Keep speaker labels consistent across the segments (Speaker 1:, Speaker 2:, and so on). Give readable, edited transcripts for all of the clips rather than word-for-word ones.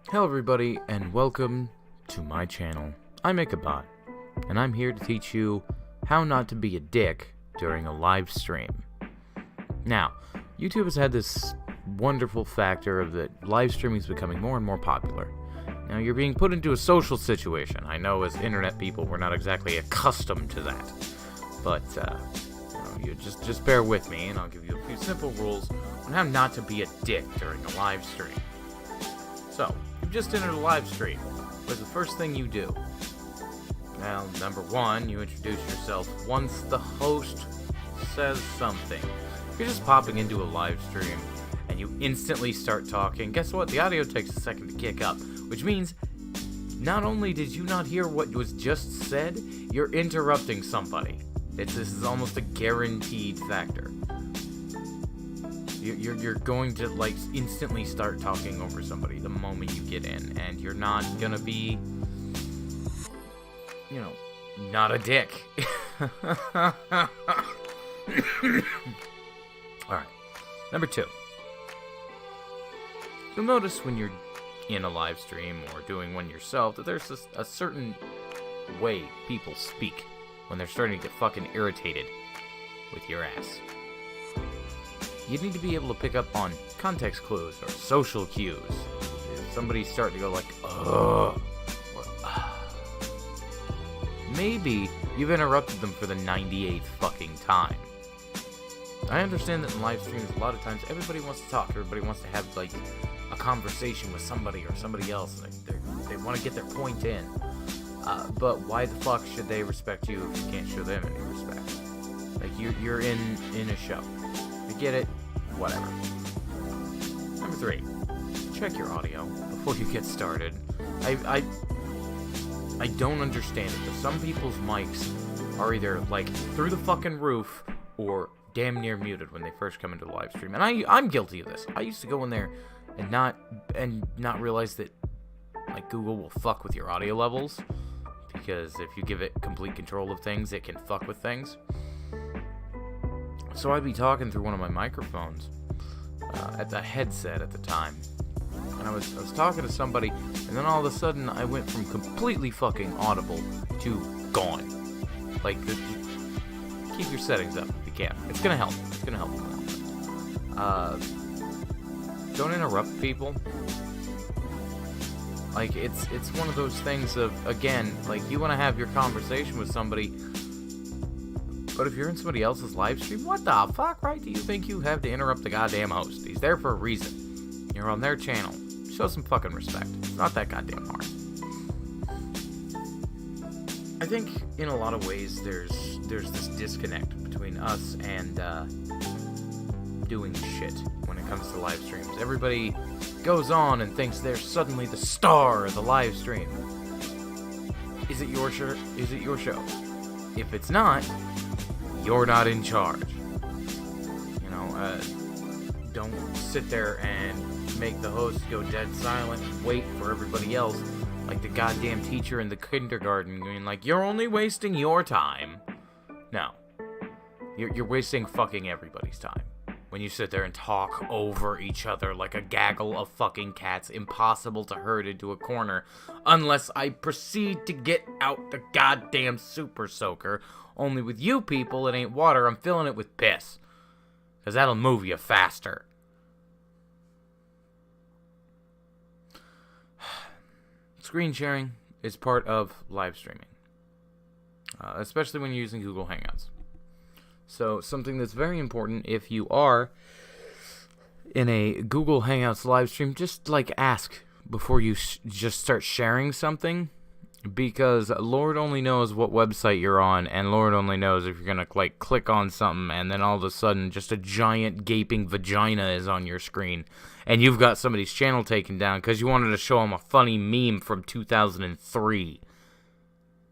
Speaker 1: Hello everybody, and welcome to my channel. I'm Ichabod, and I'm here to teach you how not to be a dick during a live stream. Now, YouTube has had this wonderful factor of that live streaming is becoming more and more popular. Now, you're being put into a social situation. I know as internet people, we're not exactly accustomed to that. But, you just bear with me, and I'll give you a few simple rules on how not to be a dick during a live stream. So, you've just entered a live stream. What's the first thing you do? Well, number one, you introduce yourself once the host says something. If you're just popping into a live stream and you instantly start talking, guess what? The audio takes a second to kick up, which means not only did you not hear what was just said, you're interrupting somebody. This is almost a guaranteed factor. You're going to, like, instantly start talking over somebody the moment you get in, and you're not gonna be, not a dick. Alright, number two. You'll notice when you're in a live stream or doing one yourself that there's a certain way people speak when they're starting to get fucking irritated with your ass. You need to be able to pick up on context clues or social cues. If somebody's starting to go like, ugh, or maybe you've interrupted them for the 98th fucking time. I understand that in live streams, a lot of times, everybody wants to talk. Everybody wants to have, like, a conversation with somebody or somebody else. They want to get their point in. But why the fuck should they respect you if you can't show them any respect? Like, you're in a show. I get it. Whatever. Number three. Check your audio before you get started. I don't understand it, but some people's mics are either, like, through the fucking roof or damn near muted when they first come into the live stream. And I'm guilty of this. I used to go in there and not realize that, like, Google will fuck with your audio levels, because if you give it complete control of things, it can fuck with things. So I'd be talking through one of my microphones at the headset at the time, and I was talking to somebody, and then all of a sudden I went from completely fucking audible to gone. Like, keep your settings up if you can. It's gonna help. It's gonna help. Don't interrupt people. Like, it's one of those things of, again, like, you want to have your conversation with somebody, but if you're in somebody else's live stream, what the fuck right do you think you have to interrupt the goddamn host? He's there for a reason. You're on their channel. Show some fucking respect. It's not that goddamn hard. I think in a lot of ways there's this disconnect between us and doing shit when it comes to live streams. Everybody goes on and thinks they're suddenly the star of the live stream. Is it your show? Is it your show? If it's not, you're not in charge. Don't sit there and make the host go dead silent and wait for everybody else like the goddamn teacher in the kindergarten going like, you're only wasting your time. No. You're wasting fucking everybody's time when you sit there and talk over each other like a gaggle of fucking cats, impossible to herd into a corner unless I proceed to get out the goddamn super soaker. Only with you people, it ain't water, I'm filling it with piss. Because that'll move you faster. Screen sharing is part of live streaming. Especially when you're using Google Hangouts. So, something that's very important if you are in a Google Hangouts live stream, just, like, ask before you just start sharing something. Because Lord only knows what website you're on, and Lord only knows if you're gonna, like, click on something, and then all of a sudden just a giant gaping vagina is on your screen, and you've got somebody's channel taken down because you wanted to show them a funny meme from 2003.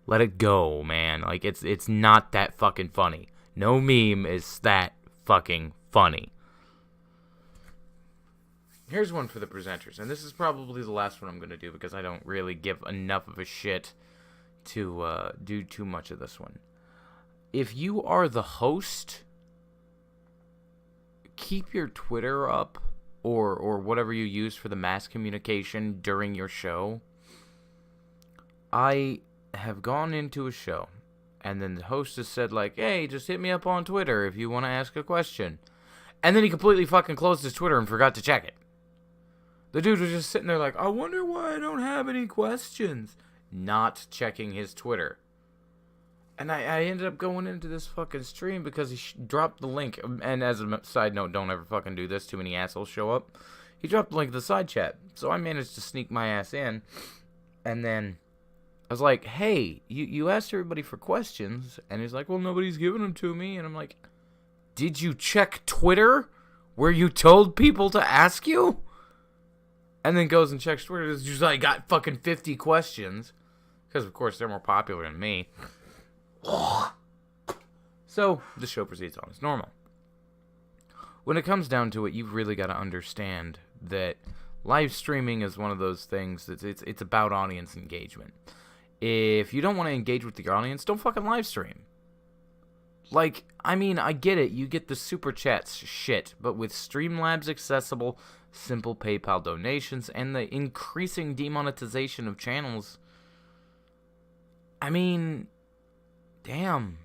Speaker 1: Let it go, man. Like, it's not that fucking funny. No meme is that fucking funny. Here's one for the presenters, and this is probably the last one I'm going to do because I don't really give enough of a shit to do too much of this one. If you are the host, keep your Twitter up or whatever you use for the mass communication during your show. I have gone into a show, and then the host has said, like, hey, just hit me up on Twitter if you want to ask a question. And then he completely fucking closed his Twitter and forgot to check it. The dude was just sitting there like, I wonder why I don't have any questions. Not checking his Twitter. And I ended up going into this fucking stream because he dropped the link. And as a side note, don't ever fucking do this. Too many assholes show up. He dropped the link to the side chat. So I managed to sneak my ass in. And then I was like, hey, you asked everybody for questions. And he's like, well, nobody's giving them to me. And I'm like, did you check Twitter where you told people to ask you? And then goes and checks Twitter. It's just like, got fucking 50 questions. Because, of course, they're more popular than me. So, the show proceeds on as normal. When it comes down to it, you've really got to understand that live streaming is one of those things that it's about audience engagement. If you don't want to engage with your audience, don't fucking live stream. Like, I mean, I get it. You get the super chats shit. But with Streamlabs accessible, simple PayPal donations, and the increasing demonetization of channels, I mean, damn.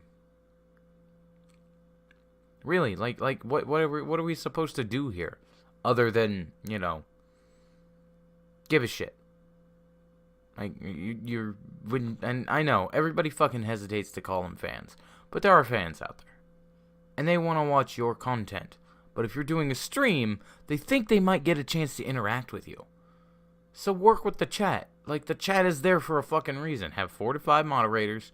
Speaker 1: Really, like what are we supposed to do here, other than, you know, give a shit? Like and I know everybody fucking hesitates to call them fans, but there are fans out there, and they want to watch your content. But if you're doing a stream, they think they might get a chance to interact with you. So work with the chat. Like, the chat is there for a fucking reason. Have 4 to 5 moderators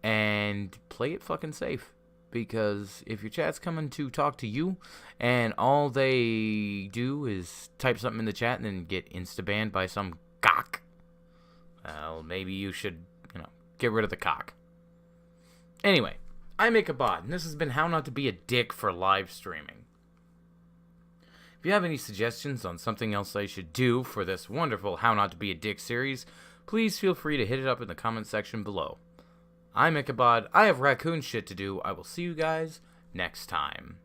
Speaker 1: and play it fucking safe. Because if your chat's coming to talk to you and all they do is type something in the chat and then get insta-banned by some cock, well, maybe you should, get rid of the cock. Anyway, I make a bot, and this has been How Not to Be a Dick for live streaming. If you have any suggestions on something else I should do for this wonderful How Not to Be a Dick series, please feel free to hit it up in the comment section below. I'm Ichabod. I have raccoon shit to do. I will see you guys next time.